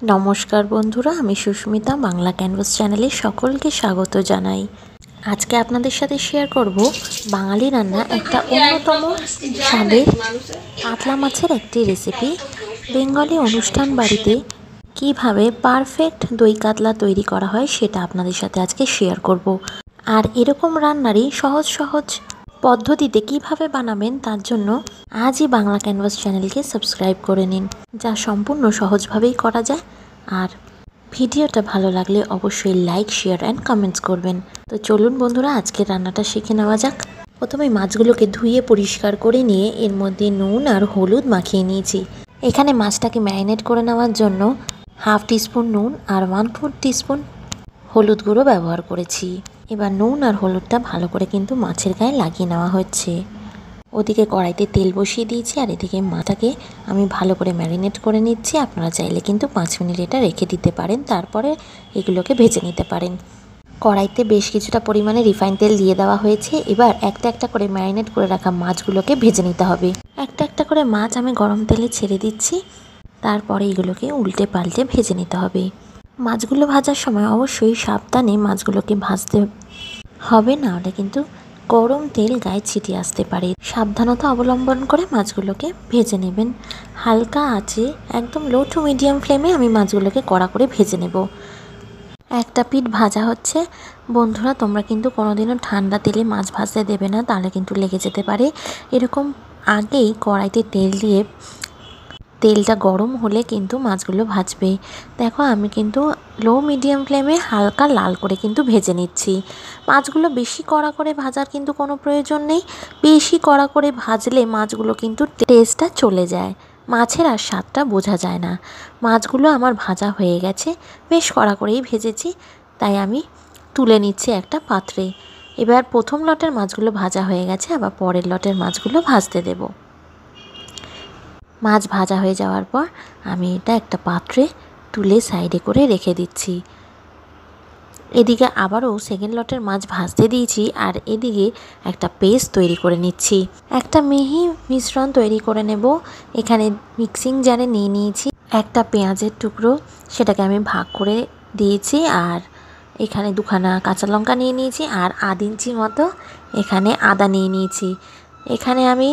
নমস্কার বন্ধুরা, আমি সুস্মিতা বাংলা ক্যানভাস চ্যানেলে সকলকে স্বাগত জানাই। আজকে আপনাদের সাথে শেয়ার করব বাঙালি রান্না একটা অন্যতম স্বাদের কাতলা মাছের একটি রেসিপি। বেঙ্গলি অনুষ্ঠান বাড়িতে কিভাবে পারফেক্ট দই কাতলা তৈরি করা হয় সেটা আপনাদের সাথে আজকে শেয়ার করব। আর এরকম রান্নারই সহজ সহজ পদ্ধতিতে কিভাবে বানাবেন তার জন্য আজই বাংলা ক্যানভাস চ্যানেলকে সাবস্ক্রাইব করে নিন, যা সম্পূর্ণ সহজভাবেই করা যায়। আর ভিডিওটা ভালো লাগলে অবশ্যই লাইক, শেয়ার অ্যান্ড কমেন্টস করবেন। তো চলুন বন্ধুরা, আজকের রান্নাটা শিখে নেওয়া যাক। প্রথমে মাছগুলোকে ধুয়ে পরিষ্কার করে নিয়ে এর মধ্যে নুন আর হলুদ মাখিয়ে নিয়েছি। এখানে মাছটাকে ম্যারিনেট করে নেওয়ার জন্য হাফ টিস্পুন নুন আর 1/4 টিস্পুন হলুদ গুঁড়ো ব্যবহার করেছি। এবার নুন আর হলুদটা ভালো করে কিন্তু মাছের গায়ে লাগিয়ে নেওয়া হচ্ছে। ওদিকে কড়াইতে তেল বসিয়ে দিয়েছি আর এদিকে মাছটাকে আমি ভালো করে ম্যারিনেট করে নিচ্ছি। আপনারা চাইলে কিন্তু 5 মিনিট এটা রেখে দিতে পারেন, তারপরে এগুলোকে ভেজে নিতে পারেন। কড়াইতে বেশ কিছুটা পরিমাণে রিফাইন তেল দিয়ে দেওয়া হয়েছে। এবার একটা একটা করে ম্যারিনেট করে রাখা মাছগুলোকে ভেজে নিতে হবে। একটা একটা করে মাছ আমি গরম তেলে ছেড়ে দিচ্ছি, তারপরে এগুলোকে উল্টে পাল্টে ভেজে নিতে হবে। মাছগুলো ভাজার সময় অবশ্যই সাবধানে মাছগুলোকে ভাজতে হবে, না হলে কিন্তু গরম তেল গায়ে ছিটিয়ে আসতে পারে। সাবধানতা অবলম্বন করে মাছগুলোকে ভেজে নেবেন। হালকা আঁচে একদম লো টু মিডিয়াম ফ্লেমে আমি মাছগুলোকে কড়া করে ভেজে নেব। একটা পিঠ ভাজা হচ্ছে। বন্ধুরা, তোমরা কিন্তু কোনোদিনও ঠান্ডা তেলে মাছ ভাজতে দেবে না, তাহলে কিন্তু লেগে যেতে পারে। এরকম আগেই কড়াইতে তেল দিয়ে তেলটা গরম হলে কিন্তু মাছগুলো ভাজবে। দেখো, আমি কিন্তু লো মিডিয়াম ফ্লেমে হালকা লাল করে কিন্তু ভেজে নিচ্ছি। মাছগুলো বেশি কড়া করে ভাজার কিন্তু কোনো প্রয়োজন নেই। বেশি কড়া করে ভাজলে মাছগুলো কিন্তু টেস্টটা চলে যায়, মাছের আর স্বাদটা বোঝা যায় না। মাছগুলো আমার ভাজা হয়ে গেছে, বেশ কড়া করেই ভেজেছি, তাই আমি তুলে নিচ্ছি একটা পাত্রে। এবার প্রথম লটের মাছগুলো ভাজা হয়ে গেছে, আবার পরের লটের মাছগুলো ভাজতে দেবো। মাছ ভাজা হয়ে যাওয়ার পর আমি এটা একটা পাত্রে তুলে সাইডে করে রেখে দিচ্ছি। এদিকে আবারও সেকেন্ড লটের মাছ ভাজতে দিয়েছি, আর এদিকে একটা পেস্ট তৈরি করে নিচ্ছি। একটা মিহি মিশ্রণ তৈরি করে নেব। এখানে মিক্সিং জারে নিয়ে নিয়েছি একটা পেঁয়াজের টুকরো, সেটাকে আমি ভাগ করে দিয়েছি। আর এখানে 2খানা কাঁচা লঙ্কা নিয়ে নিয়েছি, আর 1/2 ইঞ্চি মতো এখানে আদা নিয়ে নিয়েছি। এখানে আমি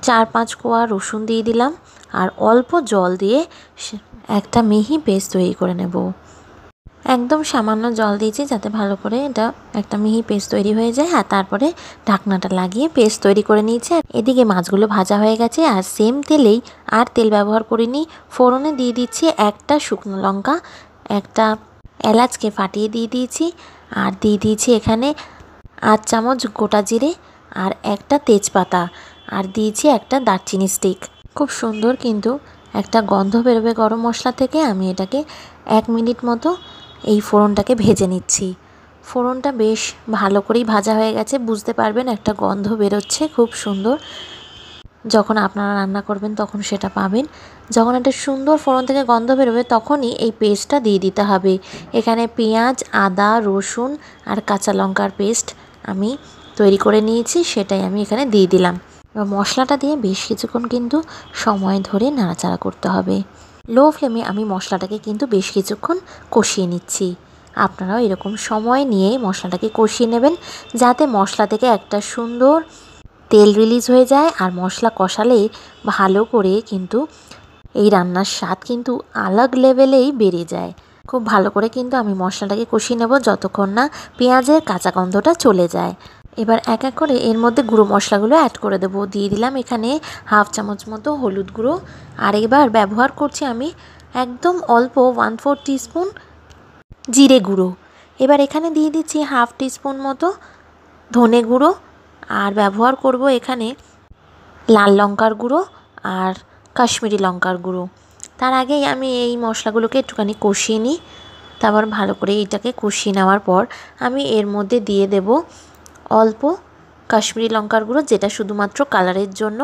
4-5 কোয়া রসুন দিয়ে দিলাম, আর অল্প জল দিয়ে একটা মিহি পেস্ট তৈরি করে নেব। একদম সামান্য জল দিয়েছি যাতে ভালো করে এটা একটা মিহি পেস্ট তৈরি হয়ে যায়। আর তারপরে ঢাকনাটা লাগিয়ে পেস্ট তৈরি করে নিয়েছি। আর এদিকে মাছগুলো ভাজা হয়ে গেছে, আর সেম তেলেই আর তেল ব্যবহার করিনি, ফোড়নে দিয়ে দিচ্ছি একটা শুকনো লঙ্কা, একটা এলাচকে ফাটিয়ে দিয়ে দিয়েছি, আর দিয়ে দিয়েছি এখানে 8 চামচ গোটা জিরে আর একটা তেজপাতা, আর দিয়েছি একটা দারচিনি স্টিক। খুব সুন্দর কিন্তু একটা গন্ধ বেরোবে গরম মশলা থেকে। আমি এটাকে 1 মিনিট মতো এই ফোড়নটাকে ভেজে নিচ্ছি। ফোড়নটা বেশ ভালো করেই ভাজা হয়ে গেছে, বুঝতে পারবেন একটা গন্ধ বেরোচ্ছে খুব সুন্দর। যখন আপনারা রান্না করবেন তখন সেটা পাবেন। যখন একটা সুন্দর ফোড়ন থেকে গন্ধ বেরোবে তখনই এই পেস্টটা দিয়ে দিতে হবে। এখানে পেঁয়াজ, আদা, রসুন আর কাঁচা লঙ্কার পেস্ট আমি তৈরি করে নিয়েছি, সেটাই আমি এখানে দিয়ে দিলাম। এবার মশলাটা দিয়ে বেশ কিছুক্ষণ কিন্তু সময় ধরে নাড়াচাড়া করতে হবে। লো ফ্লেমে আমি মশলাটাকে কিন্তু বেশ কিছুক্ষণ কষিয়ে নিচ্ছি। আপনারাও এরকম সময় নিয়ে মশলাটাকে কষিয়ে নেবেন, যাতে মশলা থেকে একটা সুন্দর তেল রিলিজ হয়ে যায়। আর মশলা কষালে ভালো করে কিন্তু এই রান্নার স্বাদ কিন্তু আলাগ লেভেলেই বেড়ে যায়। খুব ভালো করে কিন্তু আমি মশলাটাকে কষিয়ে নেব যতক্ষণ না পেঁয়াজের কাঁচা গন্ধটা চলে যায়। এবার এক এক করে এর মধ্যে গুঁড়ো মশলাগুলো অ্যাড করে দেবো। দিয়ে দিলাম এখানে 1/2 চামচ মতো হলুদ গুঁড়ো, আর এবার ব্যবহার করছি আমি একদম অল্প 1/4 টিস্পুন জিরে গুঁড়ো। এবার এখানে দিয়ে দিচ্ছি 1/2 টিস্পুন মতো ধনে গুঁড়ো, আর ব্যবহার করব এখানে লাল লঙ্কার গুঁড়ো আর কাশ্মীরি লঙ্কার গুঁড়ো। তার আগেই আমি এই মশলাগুলোকে একটুখানি কষিয়ে নিই। তারপর ভালো করে এইটাকে কষিয়ে নেওয়ার পর আমি এর মধ্যে দিয়ে দেব অল্প কাশ্মীরি লঙ্কার গুঁড়ো, যেটা শুধুমাত্র কালারের জন্য।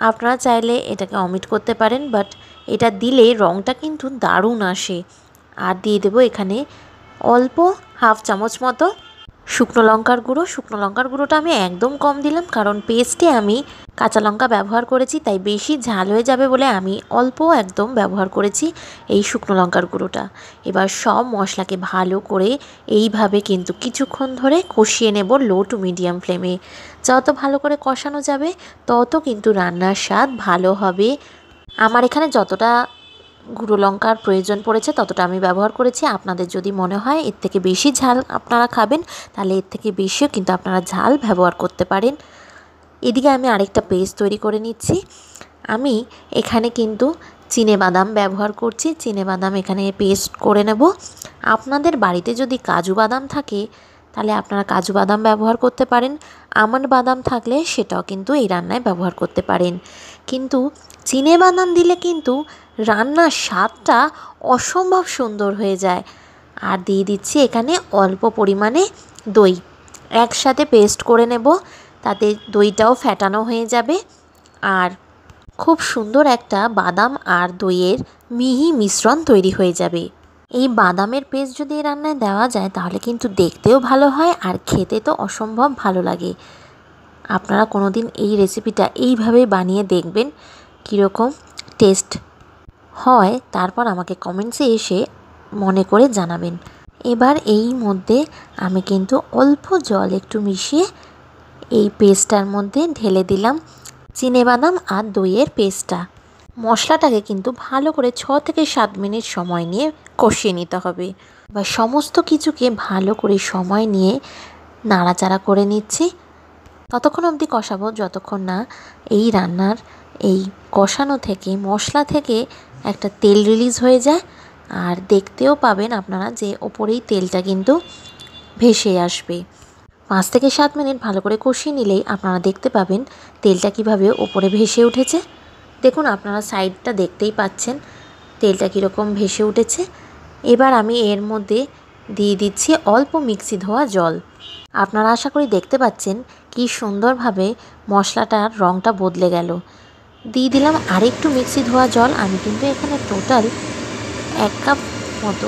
আপনারা চাইলে এটাকে অমিট করতে পারেন, বাট এটা দিলে রঙটা কিন্তু দারুণ আসে। আর দিয়ে দেব এখানে অল্প 1/2 চামচ মতো শুকনো লঙ্কার গুঁড়োটা আমি একদম কম দিলাম, কারণ পেস্টে আমি কাঁচা লঙ্কা ব্যবহার করেছি, তাই বেশি ঝাল হয়ে যাবে বলে আমি অল্প একদম ব্যবহার করেছি এই শুকনো লঙ্কার গুঁড়োটা। এবার সব মশলাকে ভালো করে এইভাবে কিন্তু কিছুক্ষণ ধরে কষিয়ে নেব লো টু মিডিয়াম ফ্লেমে। যত ভালো করে কষানো যাবে তত কিন্তু রান্নার স্বাদ ভালো হবে। আমার এখানে যতটা গুঁড়ো লঙ্কার প্রয়োজন পড়েছে ততটা আমি ব্যবহার করেছি। আপনাদের যদি মনে হয় এর থেকে বেশি ঝাল আপনারা খাবেন, তাহলে এর থেকে বেশিও কিন্তু আপনারা ঝাল ব্যবহার করতে পারেন। এদিকে আমি আরেকটা পেস্ট তৈরি করে নিচ্ছি। আমি এখানে কিন্তু চিনেবাদাম ব্যবহার করছি, চিনেবাদাম এখানে পেস্ট করে নেব। আপনাদের বাড়িতে যদি কাজু বাদাম থাকে তাহলে আপনারা কাজু বাদাম ব্যবহার করতে পারেন, আমন্ড বাদাম থাকলে সেটাও কিন্তু এই রান্নায় ব্যবহার করতে পারেন। কিন্তু চিনেবাদাম দিলে কিন্তু রান্নার স্বাদটা অসম্ভব সুন্দর হয়ে যায়। আর দিয়ে দিচ্ছি এখানে অল্প পরিমাণে দই, একসাথে পেস্ট করে নেব, তাতে দইটাও ফ্যাটানো হয়ে যাবে আর খুব সুন্দর একটা বাদাম আর দইয়ের মিহি মিশ্রণ তৈরি হয়ে যাবে। এই বাদামের পেস্ট যদি এই রান্নায় দেওয়া যায় তাহলে কিন্তু দেখতেও ভালো হয় আর খেতে তো অসম্ভব ভালো লাগে। আপনারা কোনো দিন এই রেসিপিটা এইভাবে বানিয়ে দেখবেন কীরকম টেস্ট হয়, তারপর আমাকে কমেন্টসে এসে মনে করে জানাবেন। এবার এই মধ্যে আমি কিন্তু অল্প জল একটু মিশিয়ে এই পেস্টটার মধ্যে ঢেলে দিলাম চিনেবাদাম আর দইয়ের পেস্টটা। মশলাটাকে কিন্তু ভালো করে 6 থেকে 7 মিনিট সময় নিয়ে কষিয়ে নিতে হবে। বা সমস্ত কিছুকে ভালো করে সময় নিয়ে নাড়াচাড়া করে নিচ্ছি। ততক্ষণ অবধি কষাবো যতক্ষণ না এই রান্নার এই কষানো থেকে মশলা থেকে একটা তেল রিলিজ হয়ে যায়। আর দেখতেও পাবেন আপনারা যে ওপরেই তেলটা কিন্তু ভেসে আসবে। 5 থেকে 7 মিনিট ভালো করে কষিয়ে নিলেই আপনারা দেখতে পাবেন তেলটা কিভাবে ওপরে ভেসে উঠেছে। দেখুন আপনারা সাইডটা দেখতেই পাচ্ছেন তেলটা কীরকম ভেসে উঠেছে। এবার আমি এর মধ্যে দিয়ে দিচ্ছি অল্প মিক্সি ধোয়া জল। আপনারা আশা করি দেখতে পাচ্ছেন কি সুন্দরভাবে মশলাটার রঙটা বদলে গেল। দিয়ে দিলাম আরেকটু মিক্সি ধোয়া জল। আমি কিন্তু এখানে টোটাল 1 কাপ মতো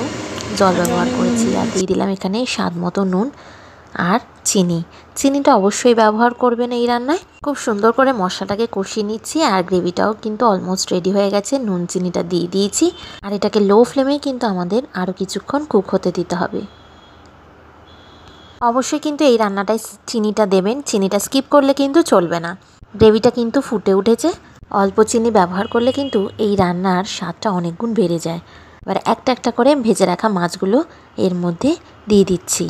জল ব্যবহার করেছি। আর দিয়ে দিলাম এখানে স্বাদ মতো নুন আর চিনিটা অবশ্যই ব্যবহার করবেন এই রান্নায়। খুব সুন্দর করে মশলাটাকে কষিয়ে নিচ্ছি আর গ্রেভিটাও কিন্তু অলমোস্ট রেডি হয়ে গেছে। নুন চিনিটা দিয়ে দিয়েছি আর এটাকে লো ফ্লেমেই কিন্তু আমাদের আরও কিছুক্ষণ কুক হতে দিতে হবে। অবশ্যই কিন্তু এই রান্নাটায় চিনিটা দেবেন, চিনিটা স্কিপ করলে কিন্তু চলবে না। গ্রেভিটা কিন্তু ফুটে উঠেছে। অল্প চিনি ব্যবহার করলে কিন্তু এই রান্নার স্বাদটা অনেক গুণ বেড়ে যায়। এবার একটা একটা করে ভেজে রাখা মাছগুলো এর মধ্যে দিয়ে দিচ্ছি।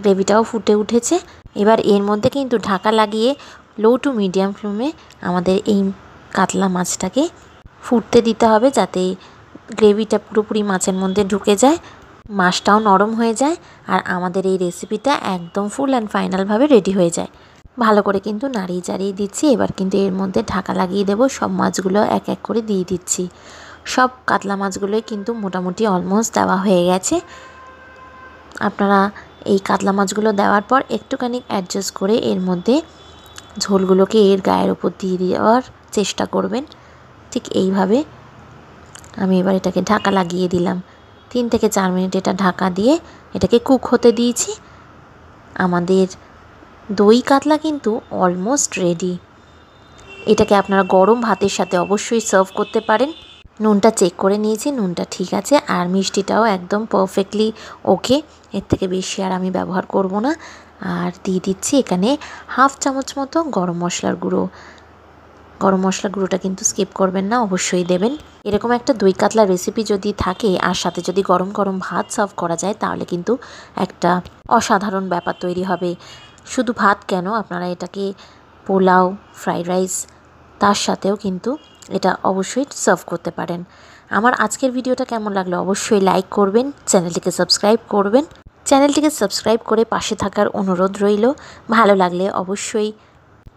গ্রেভিটাও ফুটে উঠেছে। এবার এর মধ্যে কিন্তু ঢাকা লাগিয়ে লো টু মিডিয়াম ফ্লেমে আমাদের এই কাতলা মাছটাকে ফুটতে দিতে হবে, যাতে গ্রেভিটা পুরোপুরি মাছের মধ্যে ঢুকে যায়, মাছটাও নরম হয়ে যায় আর আমাদের এই রেসিপিটা একদম ফুল অ্যান্ড ফাইনালভাবে রেডি হয়ে যায়। ভালো করে কিন্তু নাড়িয়ে চাড়িয়ে দিচ্ছি। এবার কিন্তু এর মধ্যে ঢাকা লাগিয়ে দেবো। সব মাছগুলো এক এক করে দিয়ে দিচ্ছি। সব কাতলা মাছগুলোই কিন্তু মোটামুটি অলমোস্ট দেওয়া হয়ে গেছে। আপনারা এই কাতলা মাছগুলো দেওয়ার পর একটুখানি অ্যাডজাস্ট করে এর মধ্যে ঝোলগুলোকে এর গায়ের ওপর দিয়ে দেওয়ার চেষ্টা করবেন। ঠিক এইভাবে আমি এবার এটাকে ঢাকা লাগিয়ে দিলাম। 3 থেকে 4 মিনিট এটা ঢাকা দিয়ে এটাকে কুক হতে দিয়েছি। আমাদের দই কাতলা কিন্তু অলমোস্ট রেডি। এটাকে আপনারা গরম ভাতের সাথে অবশ্যই সার্ভ করতে পারেন। নুনটা চেক করে নিয়েছি, নুনটা ঠিক আছে আর মিষ্টিটাও একদম পারফেক্টলি ওকে। এর থেকে বেশি আর আমি ব্যবহার করব না। আর দিয়ে দিচ্ছি এখানে 1/2 চামচ মতো গরম মশলার গুঁড়ো। গরম মশলার গুঁড়োটা কিন্তু স্কিপ করবেন না, অবশ্যই দেবেন। এরকম একটা দই কাতলা রেসিপি যদি থাকে আর সাথে যদি গরম গরম ভাত সার্ভ করা যায় তাহলে কিন্তু একটা অসাধারণ ব্যাপার তৈরি হবে। শুধু ভাত কেন, আপনারা এটাকে পোলাও, ফ্রাইড রাইস তার সাথেও কিন্তু এটা অবশ্যই সার্ভ করতে পারেন। আমার আজকের ভিডিওটা কেমন লাগলো অবশ্যই লাইক করবেন, চ্যানেলটিকে সাবস্ক্রাইব করবেন। চ্যানেলটিকে সাবস্ক্রাইব করে পাশে থাকার অনুরোধ রইল। ভালো লাগলে অবশ্যই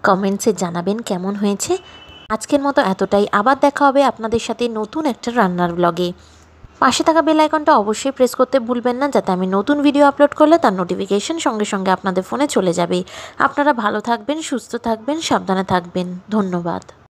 কমেন্টসে জানাবেন কেমন হয়েছে। আজকের মতো এতটাই। আবার দেখা হবে আপনাদের সাথে নতুন একটা রান্নার ব্লগে। পাশে থাকা বেল আইকনটা অবশ্যই প্রেস করতে ভুলবেন না, যাতে আমি নতুন ভিডিও আপলোড করলে তার নোটিফিকেশন সঙ্গে সঙ্গে আপনাদের ফোনে চলে যাবে। আপনারা ভালো থাকবেন, সুস্থ থাকবেন, সাবধানে থাকবেন। ধন্যবাদ।